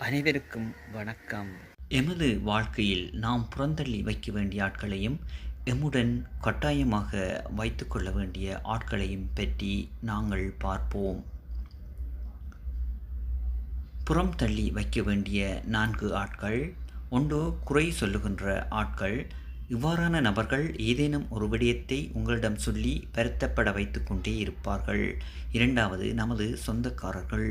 அனைவருக்கும் வணக்கம். எமது வாழ்க்கையில் நாம் புறந்தள்ளி வைக்க வேண்டிய ஆட்களையும், எம்முடன் கட்டாயமாக வைத்துக்கொள்ள வேண்டிய ஆட்களையும் பற்றி நாங்கள் பார்ப்போம். புறம் தள்ளி வைக்க வேண்டிய 4 ஆட்கள். 1. குறை சொல்லுகின்ற ஆட்கள். இவ்வாறான நபர்கள் ஏதேனும் ஒரு விடயத்தை உங்களிடம் சொல்லி வருத்தப்பட வைத்து கொண்டே இருப்பார்கள். 2. நமது சொந்தக்காரர்கள்.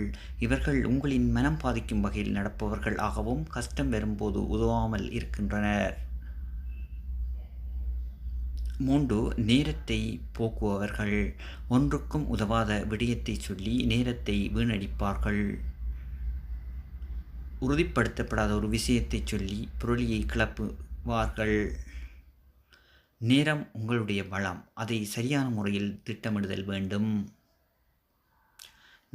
இவர்கள் உங்களின் மனம் பாதிக்கும் வகையில் நடப்பவர்கள் ஆகவும் கஷ்டம் வரும்போது உதவாமல் இருக்கின்றனர். 3. நேரத்தை போக்குபவர்கள். ஒன்றுக்கும் உதவாத விடயத்தை சொல்லி நேரத்தை வீணடிப்பார்கள். உறுதிப்படுத்தப்படாத ஒரு விஷயத்தை சொல்லி புரளியை கிளப்புவார்கள். நேரம் உங்களுடைய வளம். அதை சரியான முறையில் திட்டமிடுதல் வேண்டும்.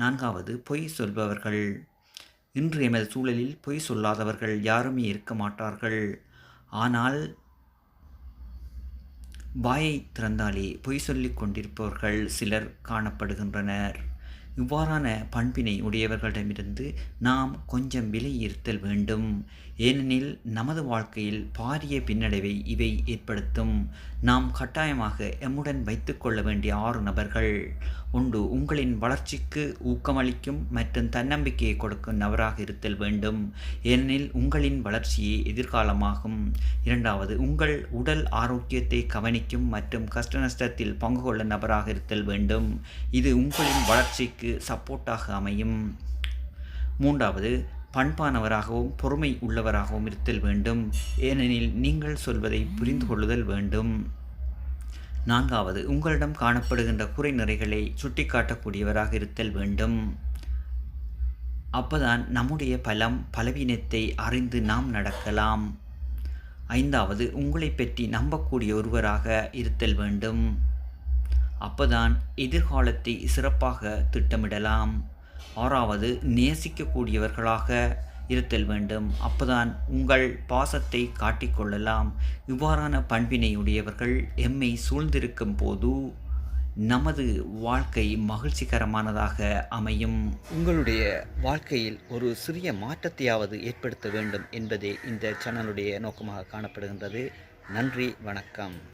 4. பொய் சொல்பவர்கள். இன்று எமது சூழலில் பொய் சொல்லாதவர்கள் யாருமே இருக்க மாட்டார்கள். ஆனால் வாயை திறந்தாலே பொய் சொல்லிக் கொண்டிருப்பவர்கள் சிலர் காணப்படுகின்றனர். இவ்வாறான பண்பினை உடையவர்களிடமிருந்து நாம் கொஞ்சம் விலகியிருத்தல் வேண்டும். ஏனெனில் நமது வாழ்க்கையில் பாரிய பின்னடைவை இவை ஏற்படுத்தும். நாம் கட்டாயமாக எம்முடன் வைத்துக்கொள்ள வேண்டிய 6 நபர்கள். 1. உங்களின் வளர்ச்சிக்கு ஊக்கமளிக்கும் மற்றும் தன்னம்பிக்கையை கொடுக்கும் நபராக இருத்தல் வேண்டும். ஏனெனில் உங்களின் வளர்ச்சியே எதிர்காலமாகும். 2. உங்கள் உடல் ஆரோக்கியத்தை கவனிக்கும் மற்றும் கஷ்ட நஷ்டத்தில் பங்கு கொள்ள நபராக இருத்தல் வேண்டும். இது உங்களின் வளர்ச்சிக்கு சப்போர்ட்டாக அமையும். 3. பண்பானவராகவும் பொறுமை உள்ளவராகவும் இருத்தல் வேண்டும். ஏனெனில் நீங்கள் சொல்வதை புரிந்து கொள்ளுதல் வேண்டும். 4. உங்களிடம் காணப்படுகின்ற குறை நிறைகளை சுட்டிக்காட்டக்கூடியவராக இருத்தல் வேண்டும். அப்பதான் நம்முடைய பலவீனத்தை அறிந்து நாம் நடக்கலாம். 5. உங்களை பற்றி நம்பக்கூடிய ஒருவராக இருத்தல் வேண்டும். அப்பதான் எதிர்காலத்தை சிறப்பாக திட்டமிடலாம். 6. நேசிக்கக்கூடியவர்களாக இருத்தல் வேண்டும். அப்பதான் உங்கள் பாசத்தை காட்டிக்கொள்ளலாம். இவ்வாறான பண்பினை உடையவர்கள் எம்மை சூழ்ந்திருக்கும் போது நமது வாழ்க்கை மகிழ்ச்சிகரமானதாக அமையும். உங்களுடைய வாழ்க்கையில் ஒரு சிறிய மாற்றத்தையாவது ஏற்படுத்த வேண்டும் என்பதே இந்த சேனலுடைய நோக்கமாக காணப்படுகின்றது. நன்றி, வணக்கம்.